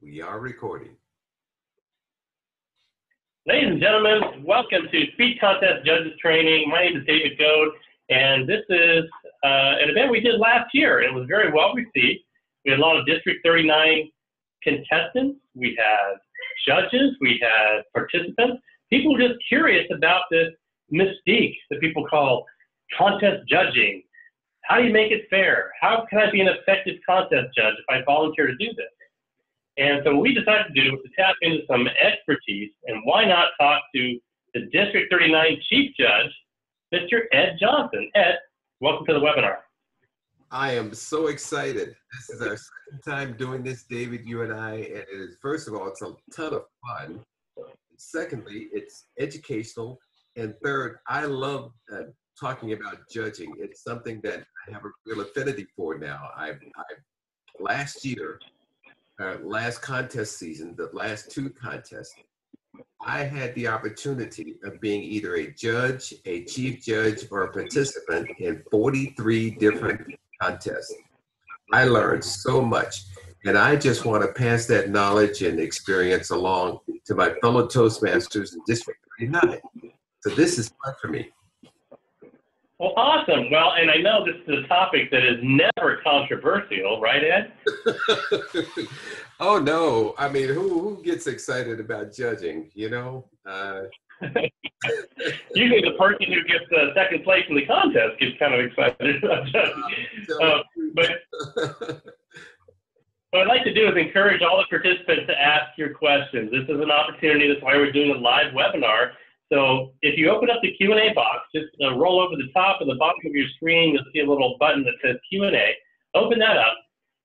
We are recording. Ladies and gentlemen, welcome to Speech Contest Judges Training. My name is David Goad, and this is an event we did last year. It was very well received. We had a lot of District 39 contestants. We had judges. We had participants. People were just curious about this mystique that people call contest judging. How do you make it fair? How can I be an effective contest judge if I volunteer to do this? And so what we decided to do was to tap into some expertise, and why not talk to the District 39 Chief Judge, Mr. Ed Johnson. Ed, welcome to the webinar. I am so excited. This is our second time doing this, David, you and I, and it is, first of all, it's a ton of fun. Secondly, it's educational. And third, I love talking about judging. It's something that I have a real affinity for now. Last year, last contest season, the last two contests, I had the opportunity of being either a judge, a chief judge, or a participant in 43 different contests. I learned so much, and I just want to pass that knowledge and experience along to my fellow Toastmasters in District 39. So this is fun for me. Well, awesome. Well, and I know this is a topic that is never controversial, right, Ed? Oh, no. I mean, who gets excited about judging, you know? Usually the person who gets second place in the contest gets kind of excited about judging. But what I'd like to do is encourage all the participants to ask your questions. This is an opportunity. That's why we're doing a live webinar. So if you open up the Q&A box, just roll over the top and the bottom of your screen, you'll see a little button that says Q&A. Open that up.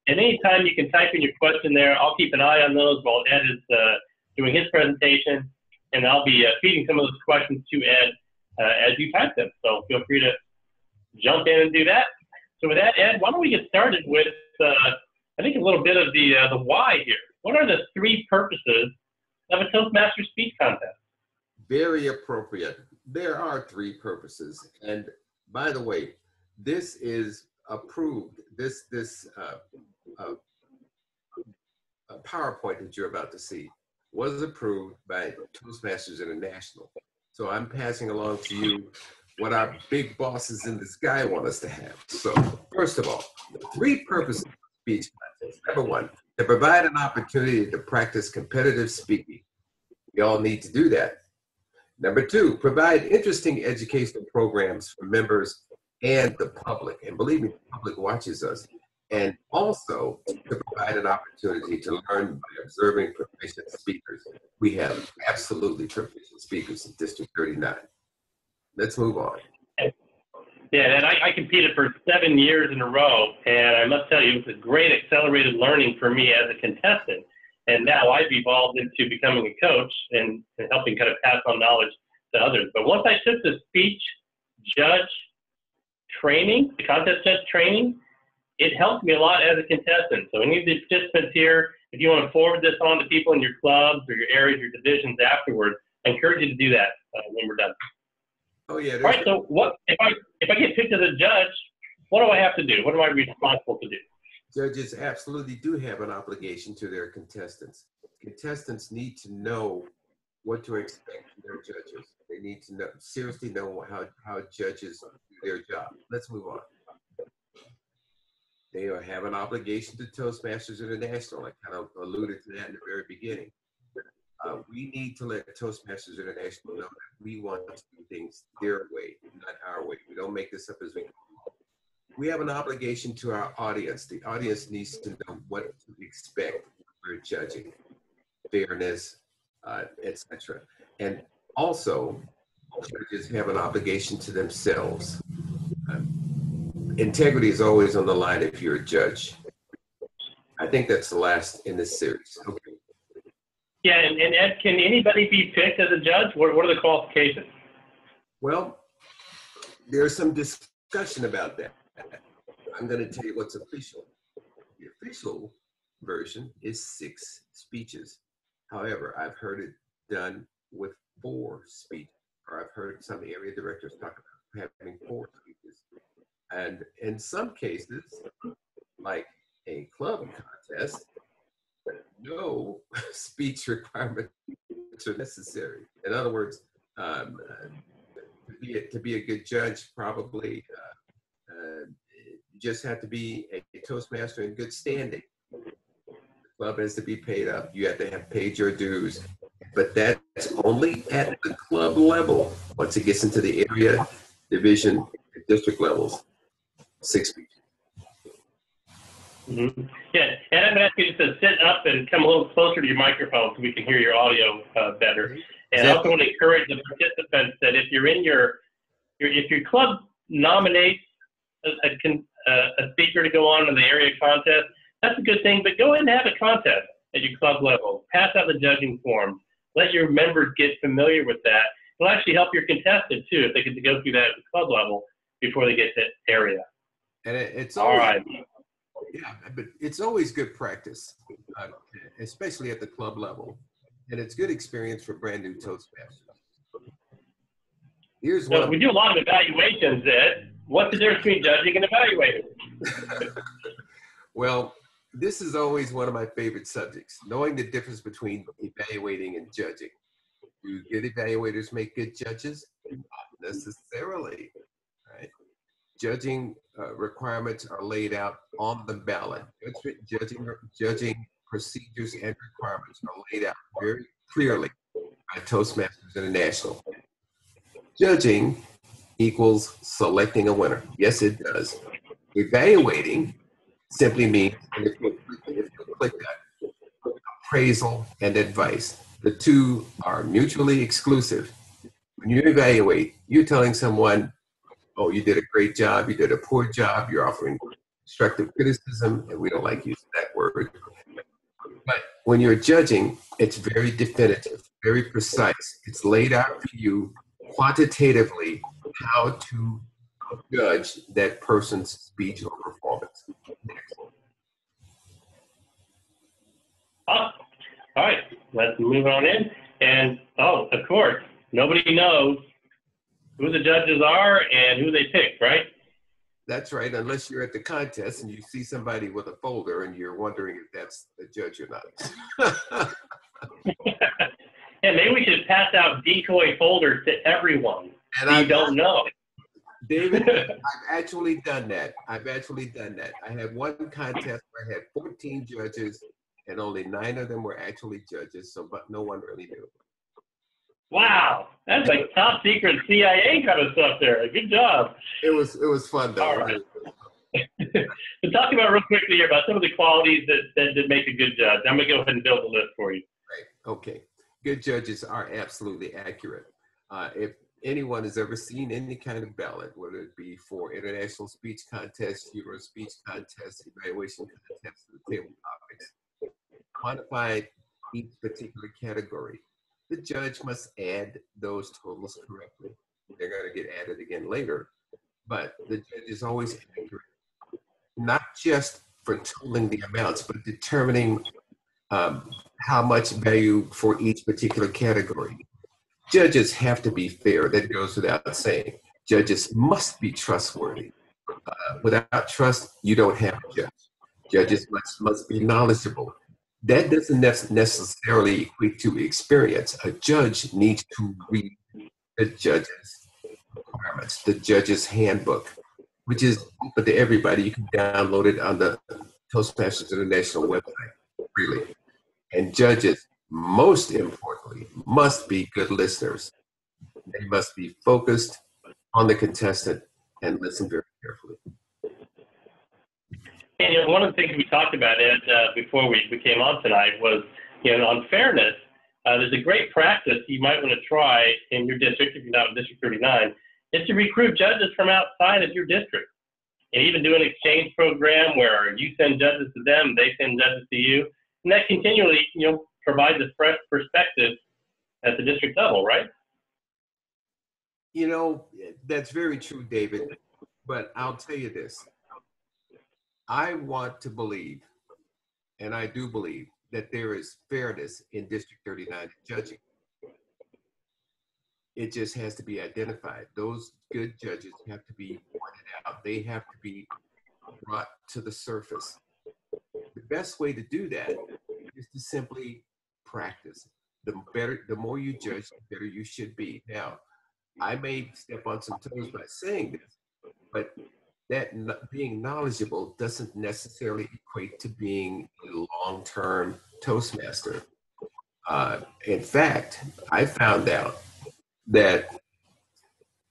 And anytime you can type in your question there, I'll keep an eye on those while Ed is doing his presentation. And I'll be feeding some of those questions to Ed as you type them. So feel free to jump in and do that. So with that, Ed, why don't we get started with, I think, a little bit of the why here. What are the three purposes of a Toastmaster speech contest? Very appropriate. There are three purposes. And by the way, this is approved. This PowerPoint that you're about to see was approved by Toastmasters International. So I'm passing along to you what our big bosses in the sky want us to have. So first of all, the three purposes of speech contests. Number one, to provide an opportunity to practice competitive speaking. We all need to do that. Number two, provide interesting educational programs for members and the public. And believe me, the public watches us. And also to provide an opportunity to learn by observing proficient speakers. We have absolutely proficient speakers in District 39. Let's move on. Yeah, and I competed for 7 years in a row, and I must tell you, it was a great accelerated learning for me as a contestant. And now I've evolved into becoming a coach and helping kind of pass on knowledge to others. But once I took the speech judge training, the contest judge training, it helped me a lot as a contestant. So any of the participants here, if you want to forward this on to people in your clubs or your areas, your divisions afterwards, I encourage you to do that when we're done. Oh yeah. All right. So what if I get picked as a judge? What do I have to do? What am I responsible to do? Judges absolutely do have an obligation to their contestants. Contestants need to know what to expect from their judges. They need to know, seriously know how judges do their job. Let's move on. They have an obligation to Toastmasters International. I kind of alluded to that in the very beginning. We need to let Toastmasters International know that we want to do things their way, not our way. We don't make this up as we go. We have an obligation to our audience. The audience needs to know what to expect when we're judging, fairness, etc. And also, judges have an obligation to themselves. Integrity is always on the line if you're a judge. I think that's the last in this series. Okay. Yeah, and Ed, can anybody be picked as a judge? What are the qualifications? Well, there's some discussion about that. I'm going to tell you what's official. The official version is 6 speeches. However, I've heard it done with 4 speeches, or I've heard some area directors talk about having 4 speeches. And in some cases, like a club contest, no speech requirements are necessary. In other words, to be a good judge, probably you just have to be a Toastmaster in good standing. The club has to be paid up. You have to have paid your dues. But that's only at the club level. Once it gets into the area, division, district levels, 6 speeches. Mm-hmm. Yeah, and I'm going to ask you just to sit up and come a little closer to your microphone so we can hear your audio better. And I also want to encourage the participants that if you're in if your club nominates a speaker to go on in the area contest, that's a good thing, but go ahead and have a contest at your club level. Pass out the judging forms. Let your members get familiar with that. It'll actually help your contestant too if they get to go through that at the club level before they get to area. And it's all always, right. Yeah, but it's always good practice, especially at the club level. And it's good experience for brand new Toastmasters. Here's so we do a lot of evaluations, Ed. What's the difference between judging and evaluating? Well, this is always one of my favorite subjects, knowing the difference between evaluating and judging. Do good evaluators make good judges? Not necessarily, right? Judging requirements are laid out on the ballot. Judging procedures and requirements are laid out very clearly by Toastmasters International. Judging equals selecting a winner. Yes, it does. Evaluating simply means, and if you click that, appraisal and advice. The two are mutually exclusive. When you evaluate, you're telling someone, oh, you did a great job, you did a poor job, you're offering constructive criticism, and we don't like using that word. But when you're judging, it's very definitive, very precise. It's laid out for you quantitatively how to judge that person's speech or performance. Next. All right, let's move on in. And, of course, nobody knows who the judges are and who they pick, right? That's right, unless you're at the contest and you see somebody with a folder and you're wondering if that's the judge or not. Yeah, maybe we should pass out decoy folders to everyone and I don't know. David, I've actually done that. I had one contest where I had 14 judges and only 9 of them were actually judges, but no one really knew. Wow, that's like top secret CIA kind of stuff there. Good job. It was fun though. All right. So talk about real quickly here about some of the qualities that make a good judge. I'm gonna go ahead and build a list for you. Right. Okay. Good judges are absolutely accurate. If anyone has ever seen any kind of ballot, whether it be for international speech contests, Euro speech contests, evaluation contests, the table topics, quantify each particular category. The judge must add those totals correctly. They're going to get added again later, but the judge is always accurate, not just for totaling the amounts, but determining how much value for each particular category. Judges have to be fair. That goes without saying. Judges must be trustworthy. Without trust, you don't have a judge. Judges must be knowledgeable. That doesn't necessarily equate to experience. A judge needs to read the judge's requirements, the judge's handbook, which is open to everybody. You can download it on the Toastmasters International website freely. And judges, most importantly, must be good listeners. They must be focused on the contestant and listen very carefully. And one of the things we talked about, Ed, before we came on tonight was, on fairness, there's a great practice you might want to try in your district, if you're not in District 39, is to recruit judges from outside of your district. And even do an exchange program where you send judges to them, they send judges to you. And that continually, provides a fresh perspective at the district level, right? That's very true, David. But I'll tell you this. I want to believe, and I do believe, that there is fairness in District 39 judging. It just has to be identified. Those good judges have to be pointed out. They have to be brought to the surface. The best way to do that is to simply practice. The more you judge, the better you should be. Now, I may step on some toes by saying this, but being knowledgeable doesn't necessarily equate to being a long-term Toastmaster. In fact, I found out that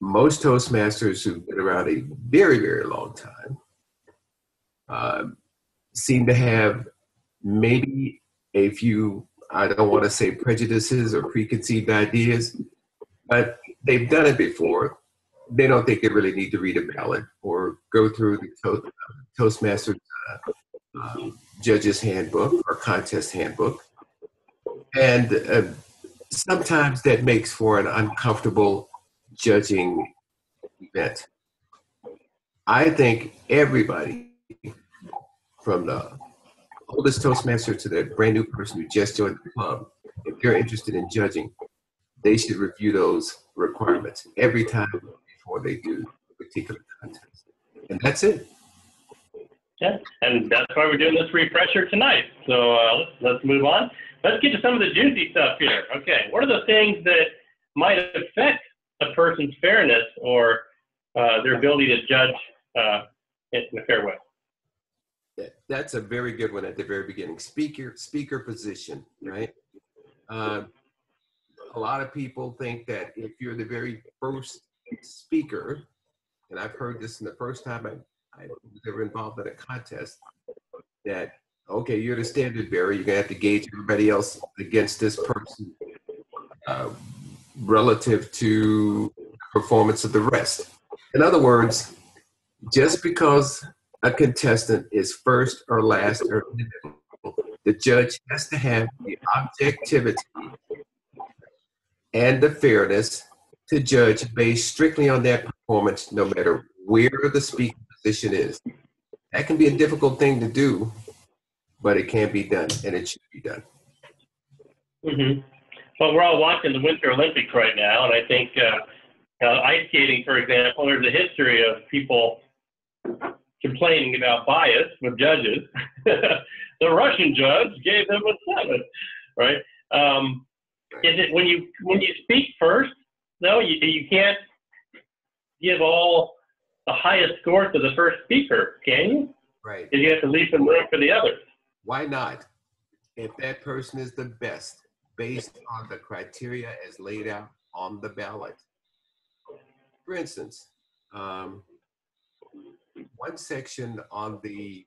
most Toastmasters who've been around a very, very long time seem to have maybe a few, I don't want to say prejudices or preconceived ideas, but they've done it before. They don't think they really need to read a ballot or go through the Toastmasters judge's handbook or contest handbook. And sometimes that makes for an uncomfortable judging event. I think everybody, from the oldest Toastmaster to the brand new person who just joined the club, if they're interested in judging, they should review those requirements every time before they do a particular contest. And that's it. Yeah, and that's why we're doing this refresher tonight. So let's move on. Let's get to some of the juicy stuff here. Okay, what are the things that might affect a person's fairness or their ability to judge in a fair way? That's a very good one at the very beginning. Speaker position, right? A lot of people think that if you're the very first speaker, and I've heard this in the first time I was ever involved in a contest, that, okay, you're the standard bearer, you're gonna have to gauge everybody else against this person relative to performance of the rest. In other words, just because a contestant is first or last or in the middle, the judge has to have the objectivity and the fairness to judge based strictly on their performance, no matter where the speaking position is. That can be a difficult thing to do, but it can be done, and it should be done. Mm-hmm. Well, we're all watching the Winter Olympics right now, and I think ice skating, for example, there's a history of people complaining about bias with judges. The Russian judge gave them a 7, right? Is it when you speak first, though, you can't give all the highest score to the first speaker, can you? Right. You have to leave some room for the others. Why not? If that person is the best, based on the criteria as laid out on the ballot. For instance, one section on the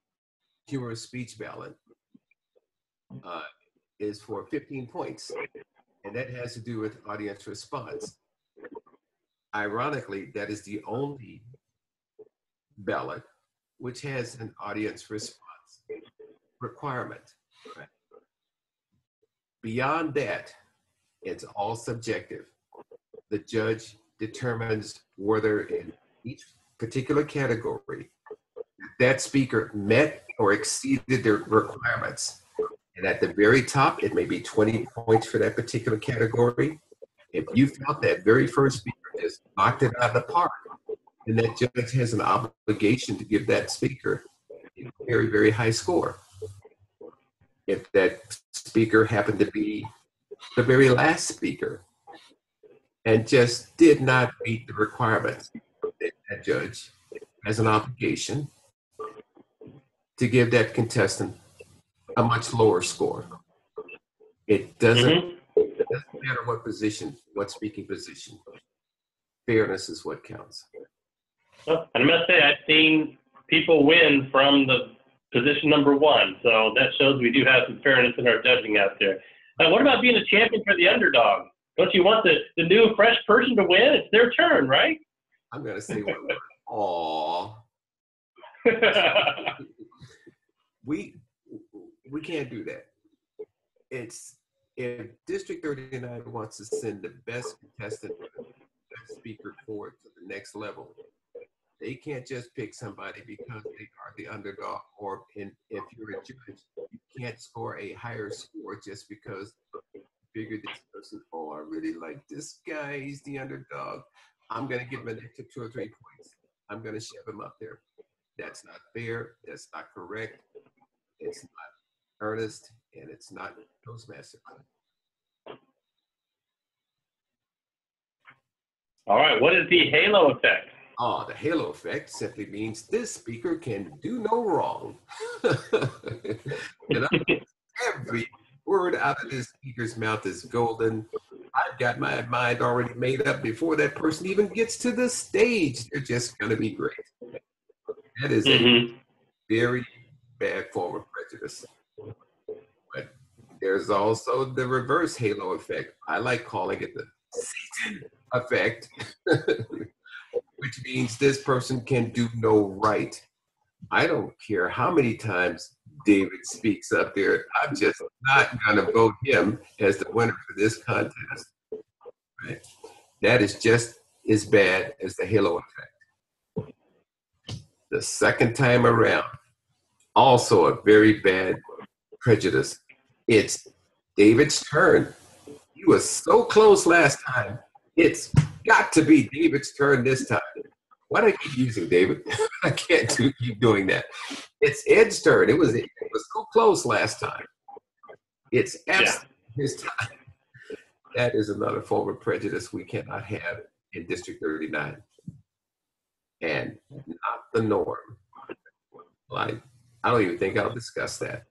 humorous speech ballot is for 15 points, and that has to do with audience response. Ironically, that is the only ballot which has an audience response requirement. Right? Beyond that, it's all subjective. The judge determines whether in each particular category that speaker met or exceeded their requirements. And at the very top, it may be 20 points for that particular category. If you felt that very first speaker just knocked it out of the park, then that judge has an obligation to give that speaker a very, very high score. If that speaker happened to be the very last speaker and just did not meet the requirements, that judge has an obligation to give that contestant a much lower score. It doesn't matter what position, what speaking position. Fairness is what counts. Well, I must say, I've seen people win from the position number 1, so that shows we do have some fairness in our judging out there. What about being a champion for the underdog? Don't you want the new, fresh person to win? It's their turn, right? I'm going to say one word. Aw. We can't do that. It's if District 39 wants to send the best contestant, best speaker forward to the next level, they can't just pick somebody because they are the underdog, or if you're a judge, you can't score a higher score just because you figure this person, oh, I really like this guy, he's the underdog. I'm going to give him an extra 2 or 3 points. I'm going to shove him up there. That's not fair. That's not correct. It's not earnest. and it's not Toastmasters. All right, what is the halo effect? Oh, the halo effect simply means this speaker can do no wrong. And every word out of this speaker's mouth is golden. I've got my mind already made up before that person even gets to the stage. They're just going to be great. That is a very bad form of prejudice. But there's also the reverse halo effect. I like calling it the Satan effect, which means this person can do no right. I don't care how many times David speaks up there. I'm just not going to vote him as the winner for this contest. Right? That is just as bad as the halo effect. The second time around, also a very bad prejudice. It's David's turn. He was so close last time. It's got to be David's turn this time. Why do I keep using David? I can't keep doing that. It's Ed's turn. It was so close last time. It's absolutely his time. That is another form of prejudice we cannot have in District 39. And not the norm. Like, I don't even think I'll discuss that.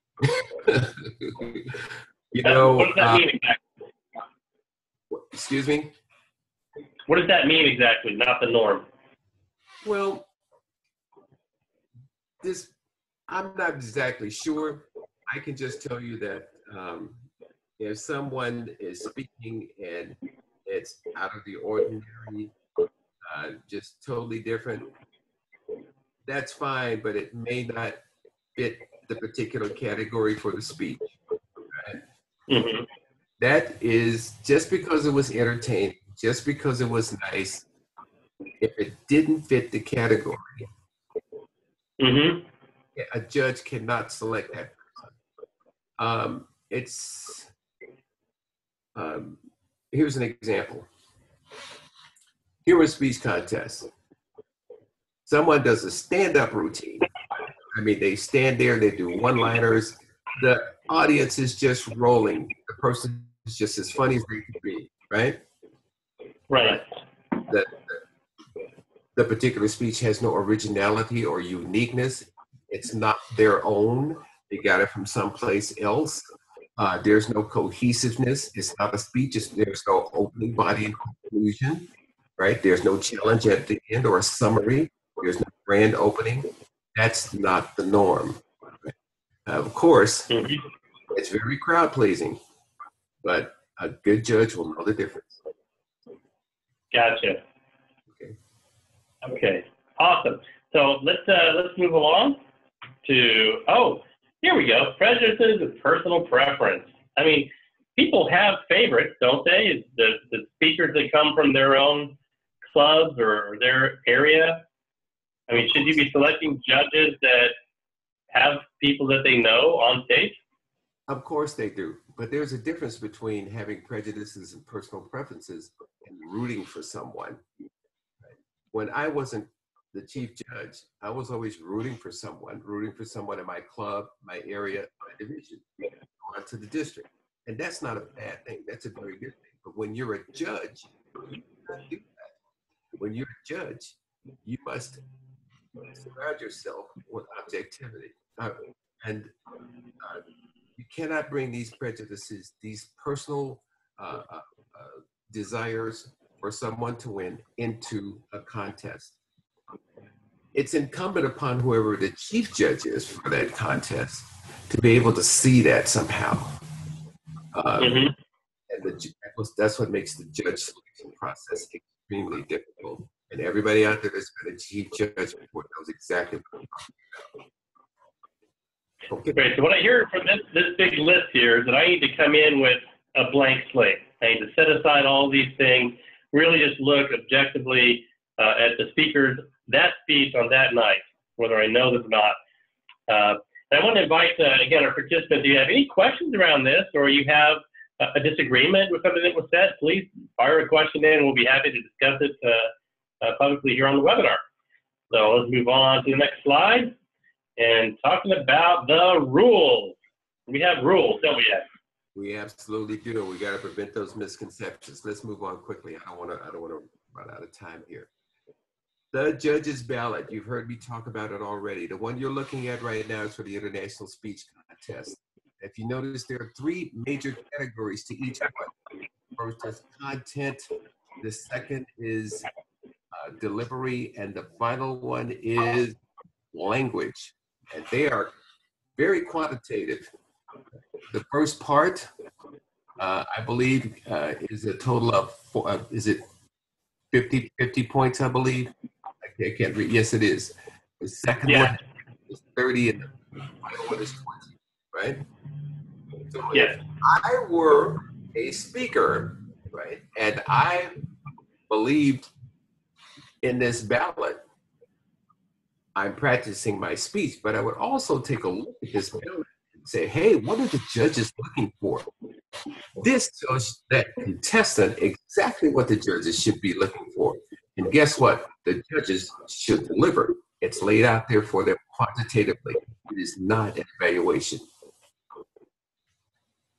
You know, what does that mean exactly? Excuse me? What does that mean exactly, not the norm? Well, I'm not exactly sure. I can just tell you that if someone is speaking and it's out of the ordinary, just totally different, that's fine, but it may not fit the particular category for the speech. Right? Mm-hmm. That is just because it was entertaining, just because it was nice. If it didn't fit the category, a judge cannot select that person. Here's an example. Here was a speech contest. Someone does a stand-up routine. I mean, they stand there, they do one-liners. The audience is just rolling. The person is just as funny as they could be, right? Right. The particular speech has no originality or uniqueness. It's not their own. They got it from someplace else. There's no cohesiveness. It's not a speech. There's no opening body and conclusion, right? There's no challenge at the end or a summary. There's no grand opening. That's not the norm. Of course, it's very crowd pleasing, but a good judge will know the difference. Gotcha. Okay, awesome. So let's move along to, here we go. Prejudices and personal preference. I mean, people have favorites, don't they? The speakers that come from their own clubs or their area. I mean, should you be selecting judges that have people that they know on stage? Of course they do, but there's a difference between having prejudices and personal preferences and rooting for someone. When I wasn't the chief judge, I was always rooting for someone in my club, my area, my division, on to the district. And that's not a bad thing. That's a very good thing. But when you're a judge, you cannot do that. When you're a judge, you must surround yourself with objectivity. And you cannot bring these prejudices, these personal desires for someone to win into a contest. It's incumbent upon whoever the chief judge is for that contest to be able to see that somehow. And that's what makes the judge selection process extremely difficult. And everybody out there that's been a chief judge before knows exactly what I'm talking about. Okay. Great. So what I hear from this big list here is that I need to come in with a blank slate. I need to set aside all these things, really just look objectively at the speakers, that speech on that night, whether I know them or not. And I want to invite, again, our participants, do you have any questions around this, or you have a disagreement with something that was said, please fire a question in and we'll be happy to discuss it publicly here on the webinar. So let's move on to the next slide and talking about the rules. We have rules, don't we, Ed? We absolutely do. We got to prevent those misconceptions. Let's move on quickly. I don't want to run out of time here. The judge's ballot. You've heard me talk about it already. The one you're looking at right now is for the International Speech Contest. If you notice, there are 3 major categories to each one. First is content. The second is delivery, and the final one is language. And they are very quantitative. The first part, I believe, is a total of, is it 50 points, I believe? I can't read. Yes, it is. The second one is 30, and the final one is 20, right? So if I were a speaker, right, and I believed in this ballot, I'm practicing my speech, but I would also take a look at this ballot and say, hey, what are the judges looking for? This tells that contestant exactly what the judges should be looking for. And guess what? The judges should deliver. It's laid out there for them quantitatively. It is not an evaluation.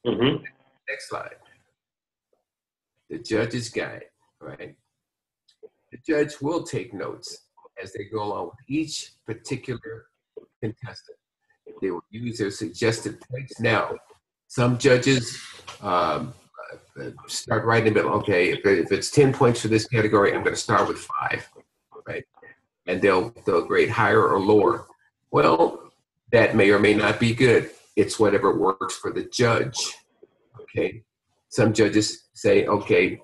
Mm-hmm. Next slide. The judge's guide, right? The judge will take notes as they go along with each particular contestant. They will use their suggested points. Now, some judges start right in the middle. Okay, if it's 10 points for this category, I'm going to start with 5, right? And they'll grade higher or lower. Well, that may or may not be good. It's whatever works for the judge, okay? Some judges say, okay,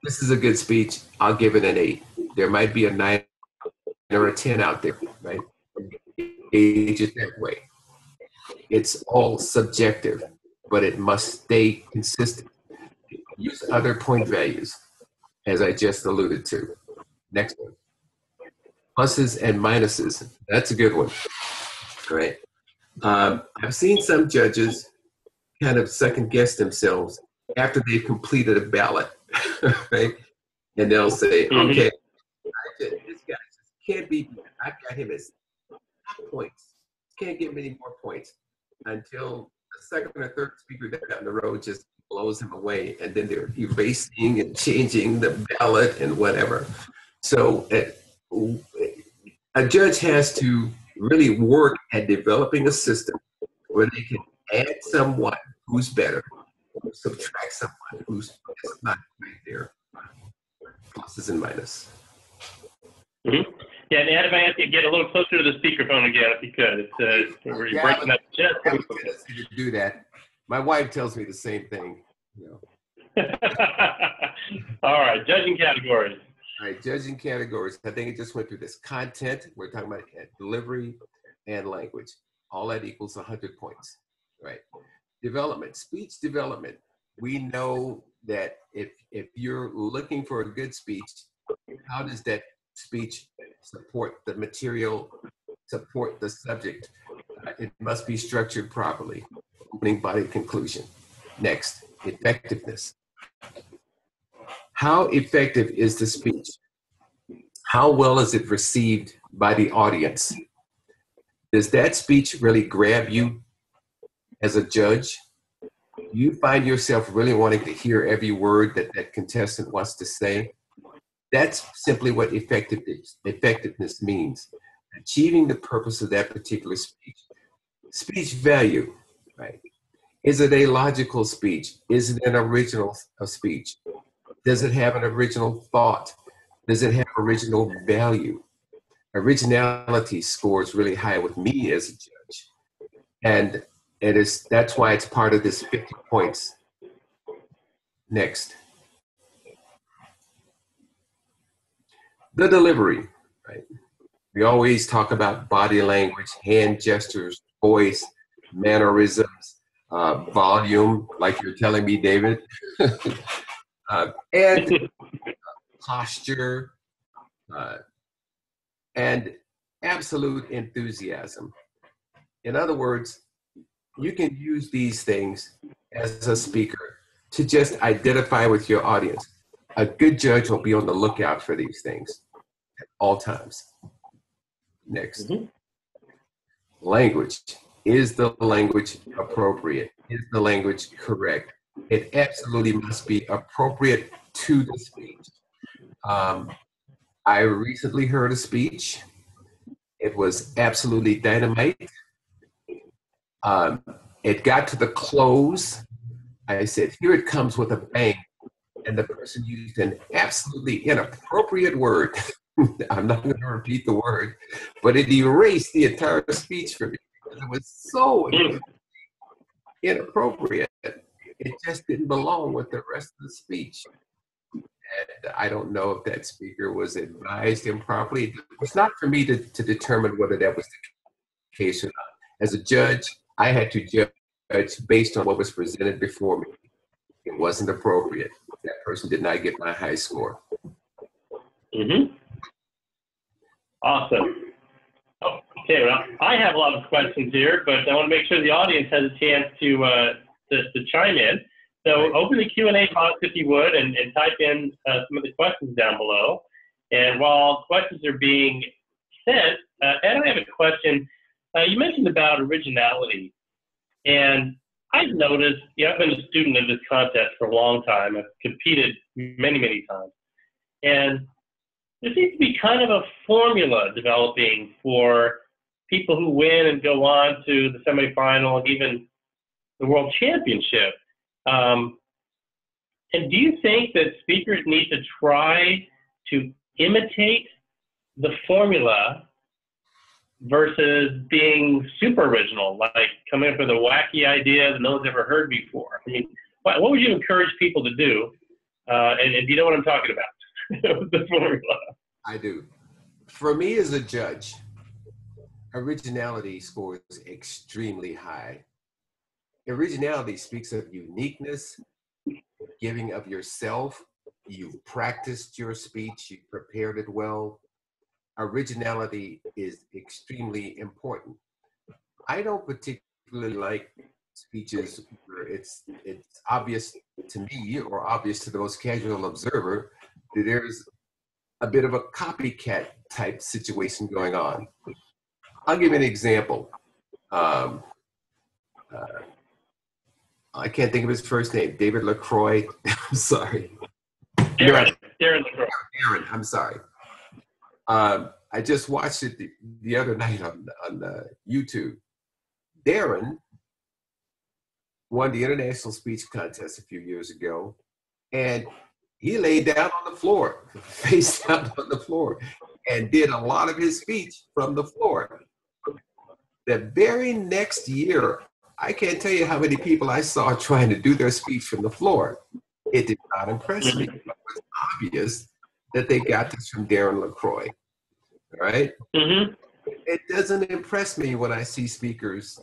this is a good speech. I'll give it an 8. There might be a 9 or a 10 out there, right? Gauge it that way. It's all subjective, but it must stay consistent. Use other point values, as I just alluded to. Next one. Pluses and minuses. That's a good one, right? I've seen some judges kind of second guess themselves after they've completed a ballot, right? And they'll say, okay, this guy just can't be, I've got him as points. Can't get many more points until the second or third speaker down the road just blows him away, and then they're erasing and changing the ballot and whatever. So a judge has to really work at developing a system where they can add someone who's better, or subtract someone who's not right there. Pluses and minuses. Mm-hmm. Yeah, and Adam, I have to get a little closer to the speakerphone again, if you could. We're breaking up just I have a tendency to do that. My wife tells me the same thing. You know. All right, judging categories. All right, judging categories. I think it just went through this. Content, we're talking about delivery and language. All that equals 100 points, right? Development, speech development. We know that if you're looking for a good speech, how does that speech support the material, support the subject? It must be structured properly. Opening, body, conclusion. Next, effectiveness. How effective is the speech? How well is it received by the audience? Does that speech really grab you as a judge? Do you find yourself really wanting to hear every word that that contestant wants to say? That's simply what effectiveness means. Achieving the purpose of that particular speech. Speech value, right? Is it a logical speech? Is it an original speech? Does it have an original thought? Does it have original value? Originality scores really high with me as a judge. And that's why it's part of this 50 points. Next. The delivery, right? We always talk about body language, hand gestures, voice, mannerisms, volume, like you're telling me, David, and posture, and absolute enthusiasm. In other words, you can use these things as a speaker to just identify with your audience. A good judge will be on the lookout for these things at all times. Next. Language. Is the language appropriate? Is the language correct? It absolutely must be appropriate to the speech. I recently heard a speech. It was absolutely dynamite. It got to the close. I said, here it comes with a bang. And the person used an absolutely inappropriate word. I'm not going to repeat the word, but it erased the entire speech for me. It was so inappropriate. It just didn't belong with the rest of the speech. And I don't know if that speaker was advised improperly. It was not for me to determine whether that was the case or not. As a judge, I had to judge based on what was presented before me. It wasn't appropriate. That person did not get my high score. Mm-hmm. Awesome. Okay, well, I have a lot of questions here, but I want to make sure the audience has a chance to chime in. So open the Q&A box if you would, and type in some of the questions down below. And while questions are being sent, Ed, I have a question. You mentioned about originality, and I've noticed, I've been a student of this contest for a long time. I've competed many, many times. And there seems to be kind of a formula developing for people who win and go on to the semifinal and even the world championship. And do you think that speakers need to try to imitate the formula versus being super original, like coming up with a wacky idea that no one's ever heard before? I mean, what would you encourage people to do? And do you know what I'm talking about with the formula? I do. For me as a judge, originality scores extremely high. Originality speaks of uniqueness, giving of yourself. You've practiced your speech, you've prepared it well. Originality is extremely important. I don't particularly like speeches where it's obvious to me or obvious to the most casual observer that there's a bit of a copycat type situation going on. I'll give you an example. I can't think of his first name. David LaCroix. I'm sorry. Darren LaCroix. Darren, I'm sorry. I just watched it the other night on YouTube. Darren won the International Speech Contest a few years ago, and he laid down on the floor, face down on the floor, and did a lot of his speech from the floor. The very next year, I can't tell you how many people I saw trying to do their speech from the floor. It did not impress me. It was obvious that they got this from Darren LaCroix, all right? Mm-hmm. It doesn't impress me when I see speakers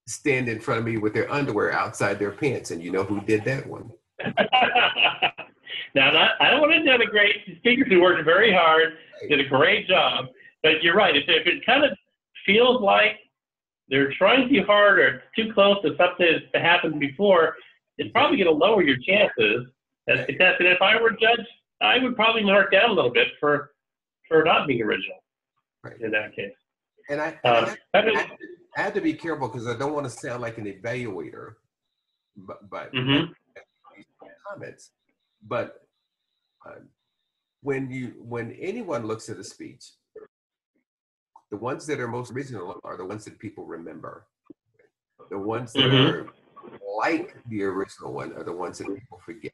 stand in front of me with their underwear outside their pants, and you know who did that one? Now, I don't want to denigrate speakers who worked very hard, did a great job, but you're right. If it kind of feels like they're trying too hard or too close to something that happened before, it's probably going to lower your chances as a contestant. If I were a judge, I would probably mark down a little bit for not being original in that case. And I have to be careful because I don't want to sound like an evaluator, but mm-hmm. comments. But when anyone looks at a speech, the ones that are most original are the ones that people remember. The ones that mm-hmm. are like the original one are the ones that people forget.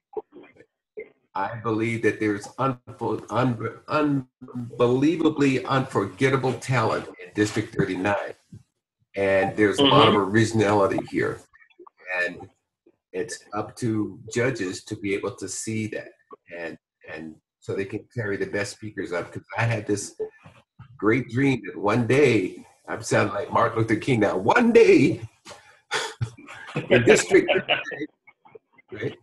I believe that there's unbelievably unforgettable talent in District 39. And there's mm-hmm. a lot of originality here. And it's up to judges to be able to see that. And so they can carry the best speakers up. Because I had this great dream that one day, I'm sounding like Martin Luther King now, one day in District 39, right,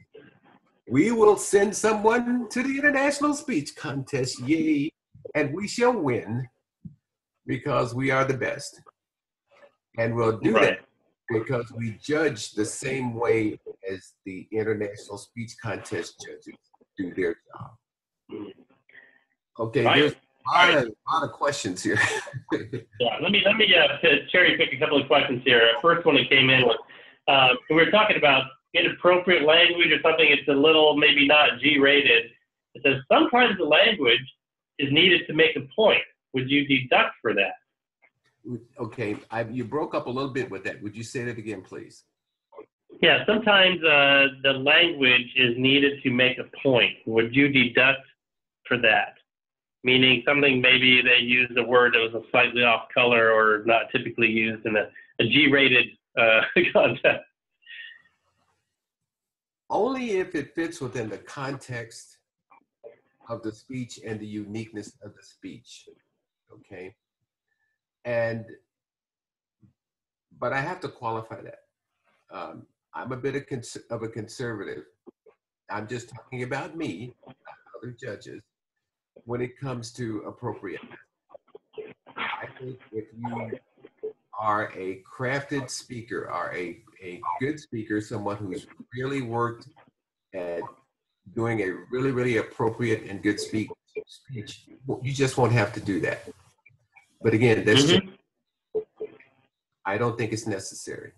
we will send someone to the International Speech Contest, yay, and we shall win because we are the best. And we'll do that because we judge the same way as the International Speech Contest judges do their job. Okay, lot of questions here. Yeah, let me cherry pick a couple of questions here. First one that came in was we were talking about inappropriate language or something. It's a little maybe not G-rated. It says sometimes the language is needed to make a point. Would you deduct for that? Okay, you broke up a little bit with that. Would you say that again, please? Yeah, sometimes the language is needed to make a point. Would you deduct for that? Meaning something maybe they used a word that was a slightly off color or not typically used in a G-rated context. Only if it fits within the context of the speech and the uniqueness of the speech, okay? But I have to qualify that. I'm a bit of a conservative. I'm just talking about me, not other judges, when it comes to appropriateness. I think if you are a crafted speaker, are a good speaker, someone who's really worked at doing a really, really appropriate and good speech, you just won't have to do that. But again, that's just, I don't think it's necessary.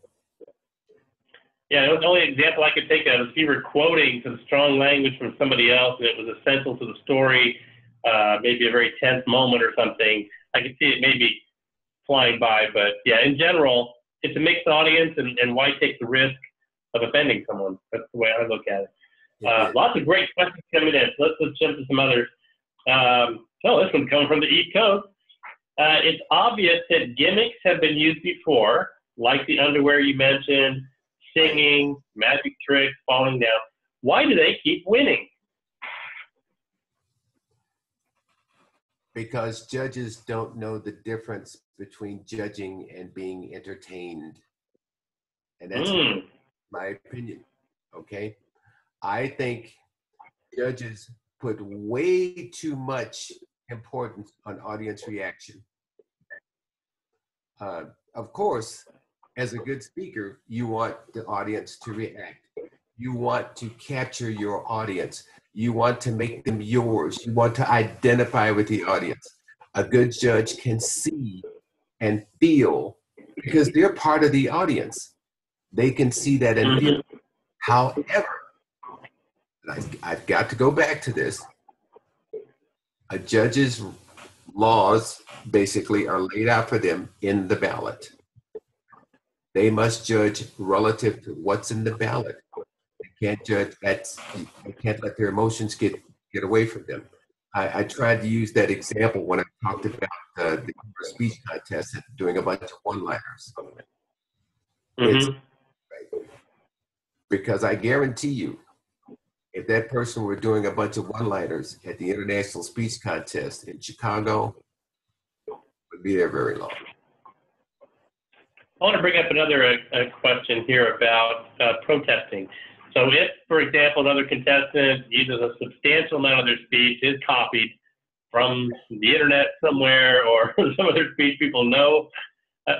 Yeah, the only example I could think of is if you were quoting some strong language from somebody else and it was essential to the story, maybe a very tense moment or something, I could see it maybe flying by. But yeah, in general, it's a mixed audience, and why take the risk of offending someone? That's the way I look at it. Lots of great questions coming in. Let's jump to some others. This one's coming from the East Coast. It's obvious that gimmicks have been used before, like the underwear you mentioned, singing, magic tricks, falling down. Why do they keep winning? Because judges don't know the difference between judging and being entertained. And that's my opinion, okay? I think judges put way too much importance on audience reaction. Of course, as a good speaker, you want the audience to react. You want to capture your audience. You want to make them yours. You want to identify with the audience. A good judge can see and feel because they're part of the audience. They can see that and feel. However, I've got to go back to this. A judge's laws basically are laid out for them in the ballot. They must judge relative to what's in the ballot. They can't judge they can't let their emotions get away from them. I tried to use that example when I talked about the speech contest and doing a bunch of one-liners. Because I guarantee you, if that person were doing a bunch of one-liners at the International Speech Contest in Chicago, would be there very long. I want to bring up another question here about protesting. So if, for example, another contestant uses a substantial amount of their speech is copied from the internet somewhere or some other speech people know,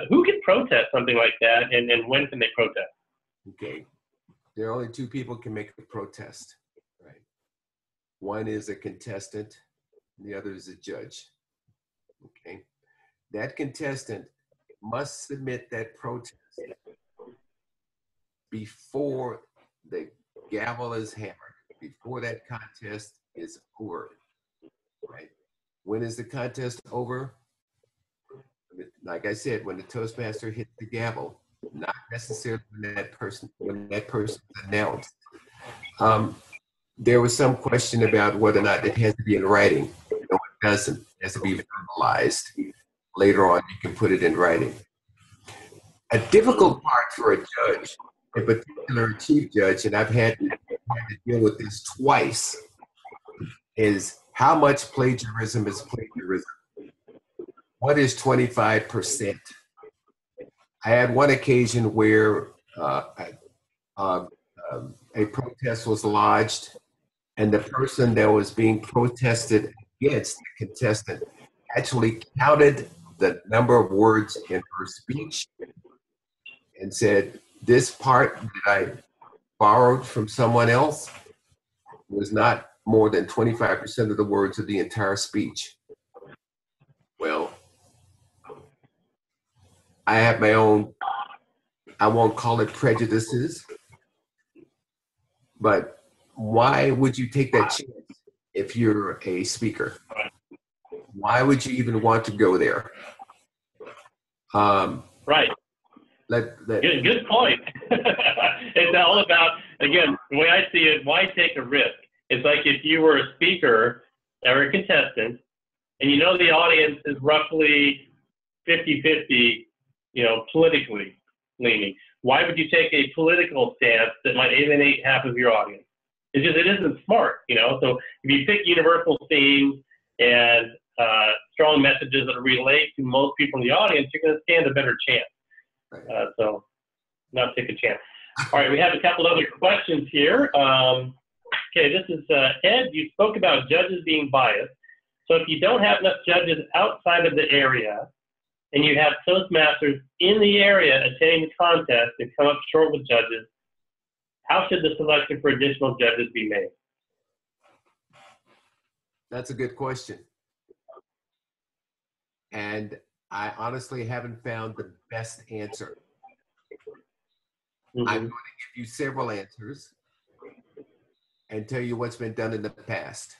who can protest something like that, and when can they protest? Okay, there are only two people can make a protest, right? One is a contestant, and the other is a judge, okay? That contestant must submit that protest before the gavel is hammered, before that contest is over, right? When is the contest over? Like I said, when the Toastmaster hits the gavel, not necessarily when that person is announced. There was some question about whether or not it has to be in writing. No, it doesn't. It has to be verbalized. Later on, you can put it in writing. A difficult part for a judge, in particular a chief judge, and I've had to deal with this twice, is how much plagiarism is plagiarism? What is 25%? I had one occasion where a protest was lodged, and the person that was being protested against, the contestant, actually counted the number of words in her speech and said, this part that I borrowed from someone else was not more than 25% of the words of the entire speech. Well, I have my own, I won't call it prejudices, but why would you take that chance if you're a speaker? Why would you even want to go there? Right. Good point. It's all about, again, the way I see it, why take a risk? It's like if you were a speaker or a contestant, and you know the audience is roughly 50-50, politically leaning. Why would you take a political stance that might alienate half of your audience? It isn't smart, So if you pick universal themes and strong messages that relate to most people in the audience, you're going to stand a better chance. So not take a chance. All right, we have a couple other questions here. Okay, this is Ed. You spoke about judges being biased. So if you don't have enough judges outside of the area, and you have Toastmasters in the area attending the contest and come up short with judges, how should the selection for additional judges be made? That's a good question. And I honestly haven't found the best answer. I'm going to give you several answers and tell you what's been done in the past.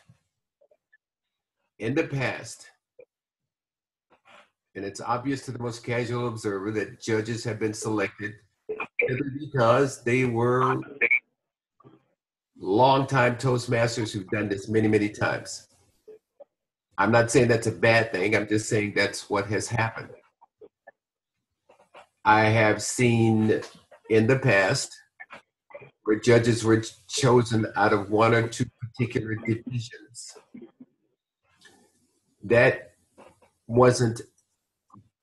In the past, and it's obvious to the most casual observer that judges have been selected because they were longtime Toastmasters who've done this many, many times. I'm not saying that's a bad thing. I'm just saying that's what has happened. I have seen in the past where judges were chosen out of one or two particular divisions. That wasn't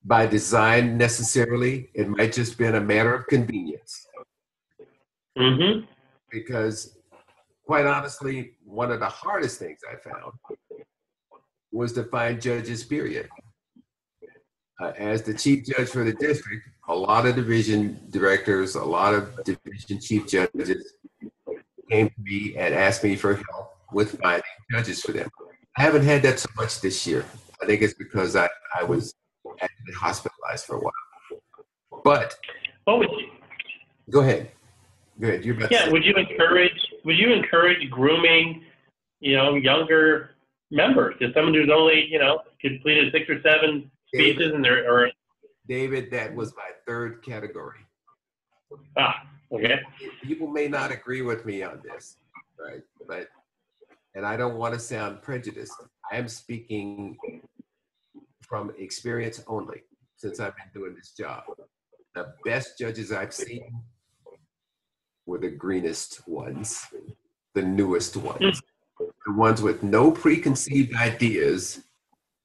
by design necessarily. It might just been a matter of convenience. Because quite honestly, one of the hardest things I found was to find judges, period. As the chief judge for the district, a lot of division directors, a lot of division chief judges came to me and asked me for help with finding judges for them. I haven't had that so much this year. I think it's because I was actually hospitalized for a while. But go ahead. You're about to say. Would you encourage grooming, younger members? If someone who's only, completed 6 or 7 speeches David, that was my third category. Okay. People may not agree with me on this, right? And I don't want to sound prejudiced. I am speaking from experience only since I've been doing this job. The best judges I've seen were the greenest ones, the newest ones, the ones with no preconceived ideas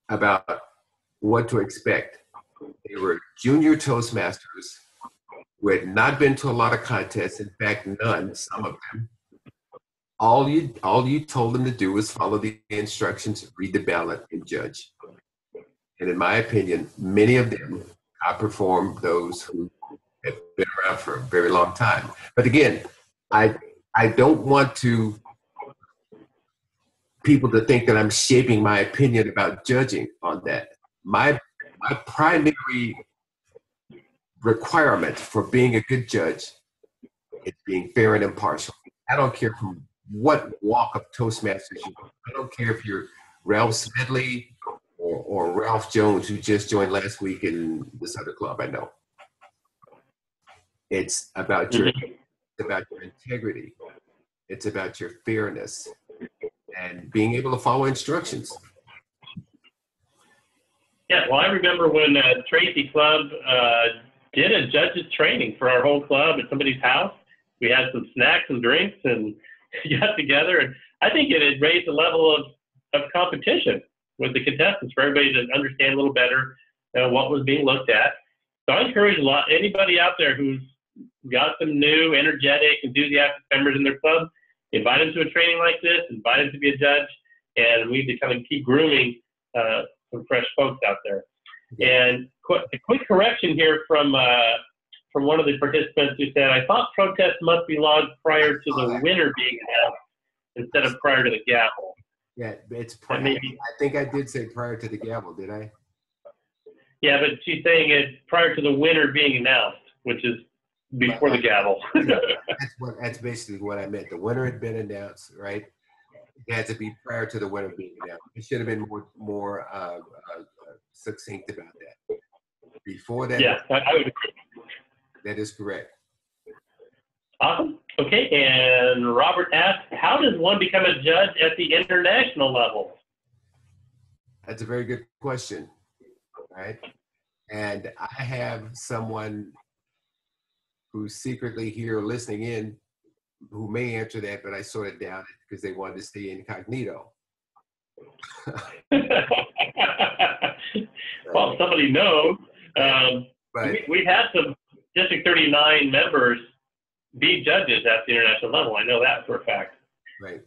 about what to expect. They were junior Toastmasters who had not been to a lot of contests, in fact, none, some of them. All you told them to do was follow the instructions, read the ballot, and judge. And in my opinion, many of them outperformed those who have been around for a very long time. But again, I don't want people to think that I'm shaping my opinion about judging on that. My primary requirement for being a good judge is being fair and impartial. I don't care from what walk of Toastmasters you are. I don't care if you're Ralph Smedley or Ralph Jones, who just joined last week in this other club I know. It's about your integrity. It's about your fairness and being able to follow instructions. Yeah, well, I remember when Tracy Club did a judges training for our whole club at somebody's house. We had some snacks and drinks and got together, and I think it had raised the level of competition with the contestants for everybody to understand a little better what was being looked at. So I encourage anybody out there who's got some new, energetic, enthusiastic members in their club, invite them to a training like this, invite them to be a judge, and we need to kind of keep grooming some fresh folks out there. And a quick correction here from one of the participants who said, I thought protests must be logged prior to the winner being announced instead of prior to the gavel. Yeah, it's prior. I think I did say prior to the gavel, did I? Yeah, but she's saying it prior to the winner being announced, which is before the gavel. That's basically what I meant. The winner had been announced, right? It had to be prior to the winner being announced. It should have been more succinct about that. Before that, yeah, I would agree. that is correct. Awesome. Okay, and Robert asks, how does one become a judge at the international level? That's a very good question, right? And I have someone who's secretly here listening in who may answer that, but I sort of doubt it because they wanted to stay incognito. Well, somebody knows. But We've had some District 39 members be judges at the international level. I know that for a fact. right.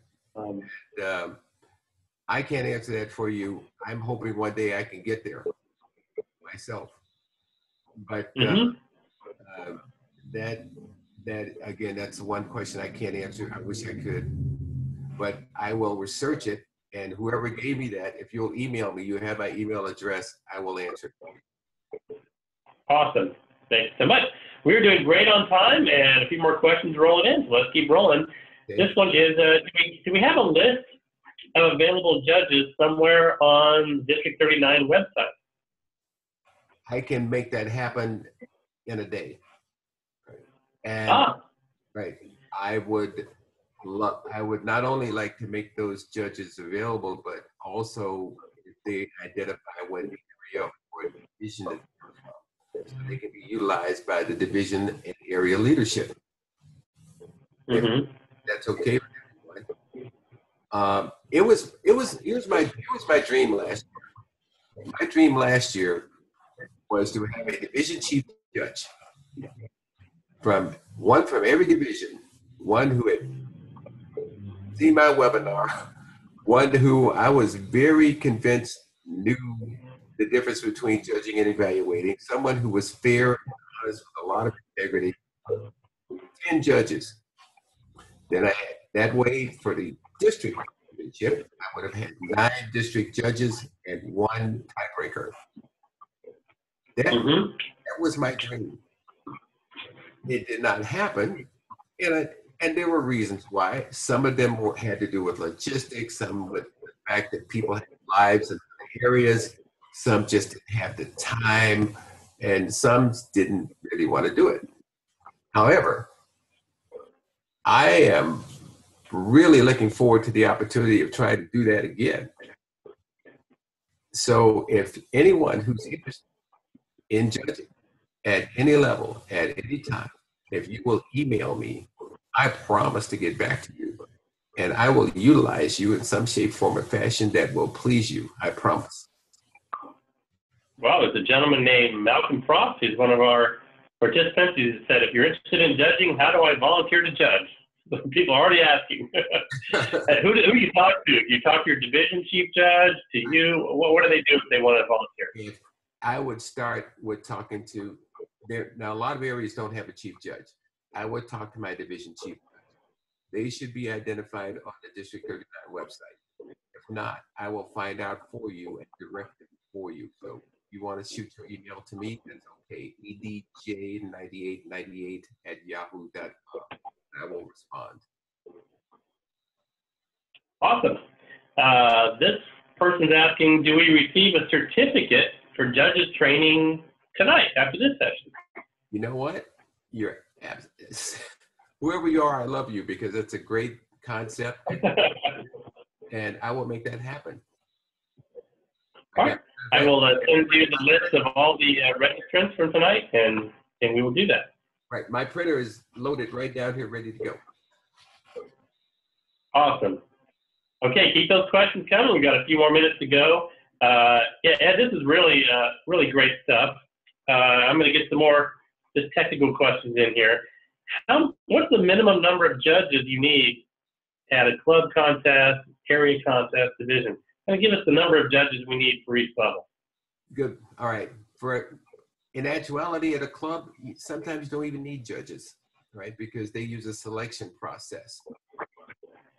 I can't answer that for you. I'm hoping one day I can get there myself. But that again, that's one question I can't answer. I wish I could, but I will research it. And whoever gave me that, if you'll email me, you have my email address, I will answer it for you. Awesome. Thanks so much. We're doing great on time, and a few more questions rolling in, so let's keep rolling. Okay. This one is, do we have a list of available judges somewhere on District 39 website? I can make that happen in a day. And right, I would not only like to make those judges available, but also if they identify what area or division that they're from, so they can be utilized by the division and area leadership. If that's okay with everyone. It was my dream last year. My dream last year was to have a division chief judge from every division, one who had seen my webinar, one who I was very convinced knew the difference between judging and evaluating, someone who was fair and honest with a lot of integrity. 10 judges. Then I had that way for the district championship, I would have had 9 district judges and 1 tiebreaker. That was my dream. It did not happen, and there were reasons why. Some of them had to do with logistics, some with the fact that people had lives in other areas, some just didn't have the time, and some didn't really want to do it. However, I am really looking forward to the opportunity of trying to do that again. So if anyone who's interested in judging at any level, at any time, if you will email me, I promise to get back to you. And I will utilize you in some shape, form, or fashion that will please you. I promise. Well, there's a gentleman named Malcolm Frost. He's one of our participants. He said, if you're interested in judging, how do I volunteer to judge? People are already asking. Who do you talk to? Do you talk to your division chief judge, to you? What do they do if they want to volunteer? I would start with talking to, now a lot of areas don't have a chief judge. I would talk to my division chief judge. They should be identified on the District 39 website. If not, I will find out for you and direct it for you. So if you want to shoot your email to me, that's okay. edj9898@yahoo.com. I will respond. Awesome. This person's asking, do we receive a certificate for judges training tonight after this session? You know what? Whoever you are, I love you because it's a great concept. And I will make that happen. All right. I will send you the list of all the registrants from tonight, and we will do that. Right. My printer is loaded right down here, ready to go. Awesome. Okay, keep those questions coming. We've got a few more minutes to go. Yeah, Ed, this is really, really great stuff. I'm going to get some more just technical questions in here. What's the minimum number of judges you need at a club contest, area contest, division? Kind of give us the number of judges we need for each level. Good. All right. In actuality, at a club, sometimes you don't even need judges, right? Because they use a selection process.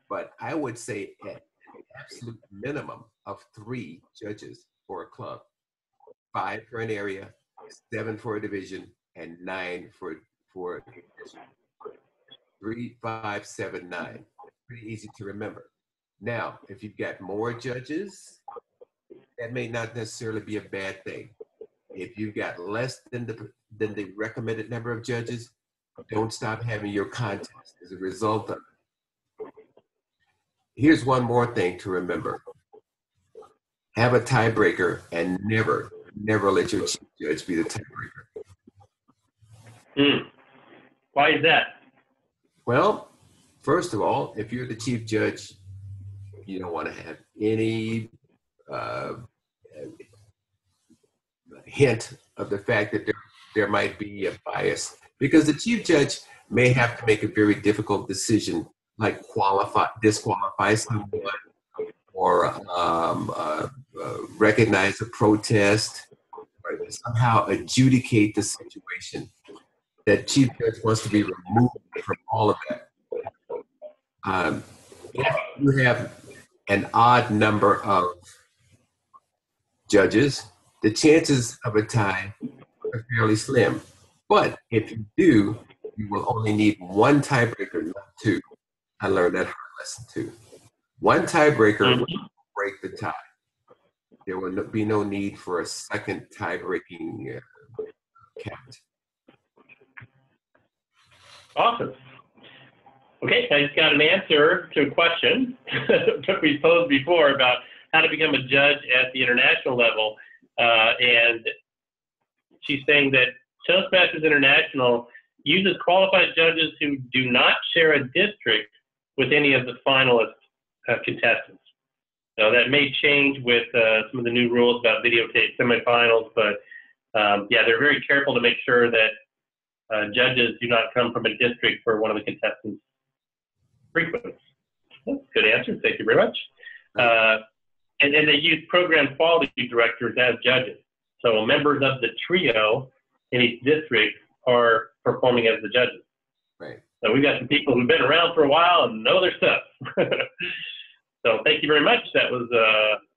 But I would say at an absolute minimum of 3 judges for a club. 5 for an area, 7 for a division, and 9 for a division. 3, 5, 7, 9. Pretty easy to remember. Now, if you've got more judges, that may not necessarily be a bad thing. If you've got less than the recommended number of judges, don't stop having your contest as a result of it. Here's one more thing to remember. Have a tiebreaker and never let your chief judge be the tiebreaker. Why is that? Well, first of all, if you're the chief judge, you don't want to have any hint of the fact that there might be a bias, because the chief judge may have to make a very difficult decision, like disqualify someone, or recognize a protest, or somehow adjudicate the situation. That chief judge wants to be removed from all of that. If you have an odd number of judges, the chances of a tie are fairly slim. But if you do, you will only need one tiebreaker, not 2. I learned that hard lesson too. One tiebreaker will break the tie. There will be no need for a second tie-breaking count. Awesome. Okay, I just got an answer to a question that we posed before about how to become a judge at the international level. And she's saying that Toastmasters International uses qualified judges who do not share a district with any of the finalist contestants. So that may change with some of the new rules about videotape semifinals, but yeah, they're very careful to make sure that judges do not come from a district for one of the contestants' frequents. Good answer. Thank you very much. And then they use program quality directors as judges. So members of the trio in each district are performing as the judges. Right. So we've got some people who've been around for a while and know their stuff. So thank you very much. That was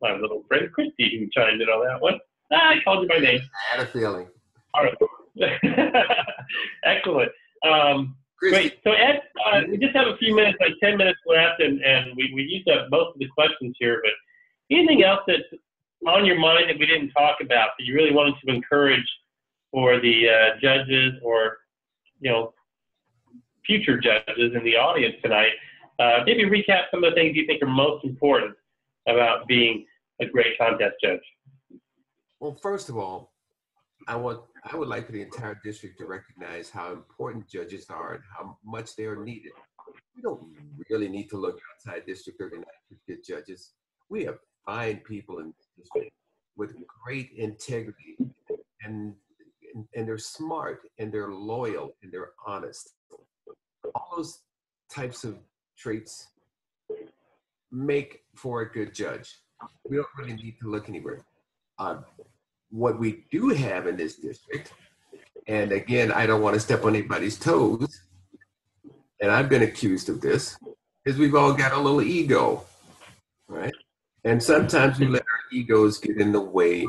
my little friend Christy who chimed in on that one. I called you by name. I had a feeling. All right. Excellent. Great. So Ed, we just have a few minutes, like 10 minutes left, and we used up most of the questions here, but anything else that's on your mind that we didn't talk about that you really wanted to encourage for the judges or, you know, future judges in the audience tonight? Maybe recap some of the things you think are most important about being a great contest judge. Well, first of all, I would like for the entire district to recognize how important judges are and how much they are needed. We don't really need to look outside district organized to get judges. We have fine people in the district with great integrity, and they're smart, and they're loyal, and they're honest. All those types of traits make for a good judge. We don't really need to look anywhere. What we do have in this district, and again, I don't want to step on anybody's toes, and I've been accused of this, is we've all got a little ego, right? And sometimes we let our egos get in the way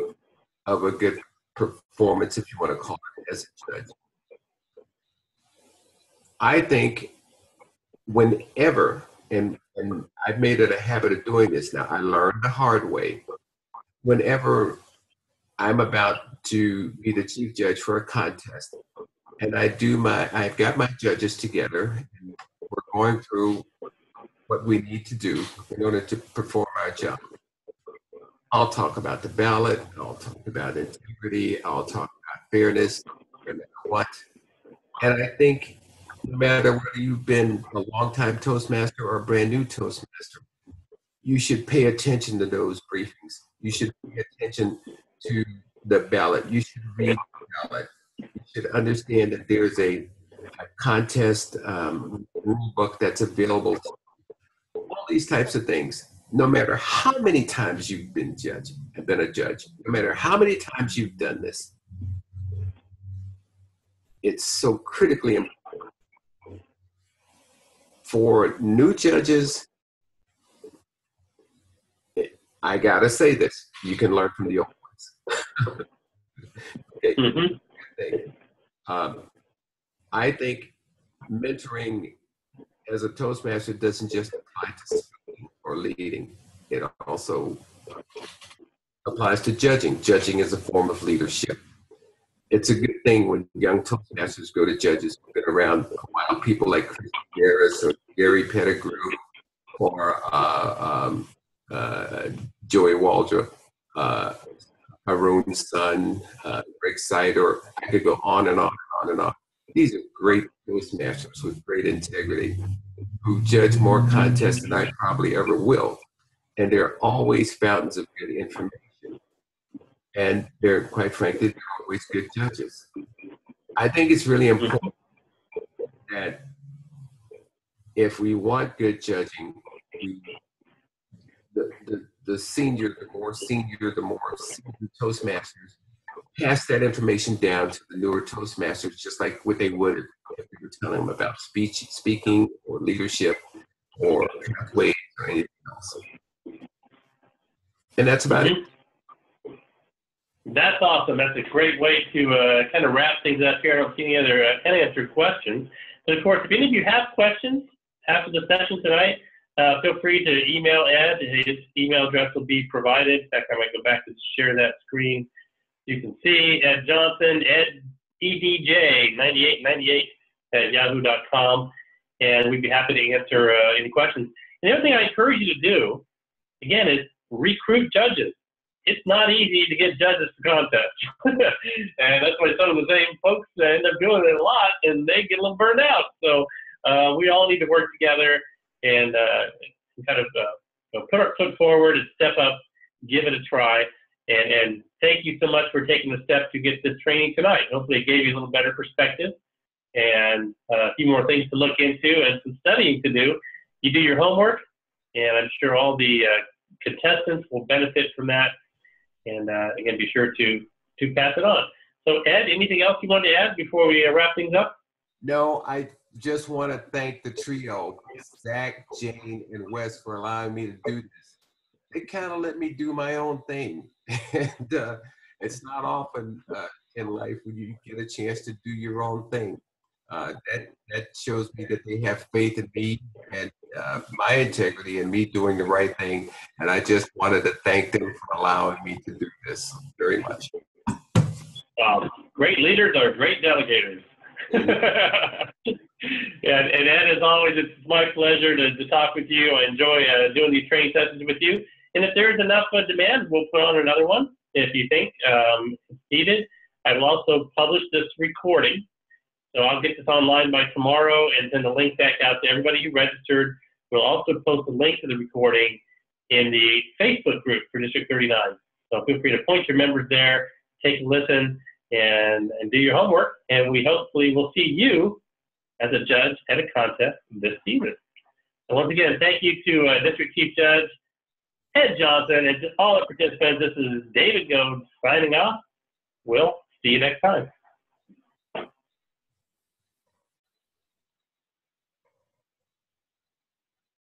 of a good performance, if you want to call it, as a judge. I think whenever, and I've made it a habit of doing this now, I learned the hard way, whenever I'm about to be the chief judge for a contest, and I've got my judges together, and we're going through what we need to do in order to perform our job. I'll talk about the ballot, I'll talk about integrity, I'll talk about fairness, no matter what. And I think no matter whether you've been a long-time Toastmaster or a brand new Toastmaster, you should pay attention to those briefings. You should pay attention to the ballot. You should read the ballot. You should understand that there's a contest rule book that's available to you. All these types of things. No matter how many times you've been a judge, no matter how many times you've done this, it's so critically important. For new judges, I gotta say this, you can learn from the old ones. Okay. I think mentoring as a Toastmaster doesn't just apply to speaking or leading. It also applies to judging. Judging is a form of leadership. It's a good thing when young Toastmasters go to judges who've been around a while, people like Chris Harris or Gary Pettigrew or Joey Waldrop, Haroon's son, Greg Sider. I could go on and on and on and on. These are great Toastmasters with great integrity who judge more contests than I probably ever will. And they're always fountains of good information. And they're, quite frankly, they're always good judges. I think it's really important that if we want good judging, the senior, the more senior Toastmasters pass that information down to the newer Toastmasters, just like what they would if we were telling them about speaking or leadership or pathways or anything else. And that's about it. That's awesome. That's a great way to kind of wrap things up here. I don't see any other unanswered questions. But of course, if any of you have questions after the session tonight, feel free to email Ed. His email address will be provided. In fact, I might go back to share that screen. You can see Ed Johnson, edj9898@yahoo.com, and we'd be happy to answer any questions. And the other thing I encourage you to do, again, is recruit judges. It's not easy to get judges to contests. And that's why some of the same folks end up doing it a lot, and they get a little burned out. So we all need to work together and kind of put our foot forward and step up, give it a try. And thank you so much for taking the step to get this training tonight. Hopefully it gave you a little better perspective and a few more things to look into and some studying to do. You do your homework, and I'm sure all the contestants will benefit from that. And again, be sure to pass it on. So Ed, anything else you want to add before we wrap things up? No, I just want to thank the trio, Zach, Jane, and Wes, for allowing me to do this. They kind of let me do my own thing. And it's not often in life when you get a chance to do your own thing. That shows me that they have faith in me and my integrity and me doing the right thing. And I just wanted to thank them for allowing me to do this very much. Great leaders are great delegators. And Ed, as always, it's my pleasure to talk with you. I enjoy doing these training sessions with you. And if there's enough demand, we'll put on another one if you think it's needed. I will also publish this recording. So I'll get this online by tomorrow and send the link back out to everybody who registered. We'll also post a link to the recording in the Facebook group for District 39. So feel free to point your members there, take a listen, and do your homework. And we hopefully will see you as a judge at a contest this season. So once again, thank you to District Chief Judge Ed Johnson and to all the participants. This is David Goad signing off. We'll see you next time.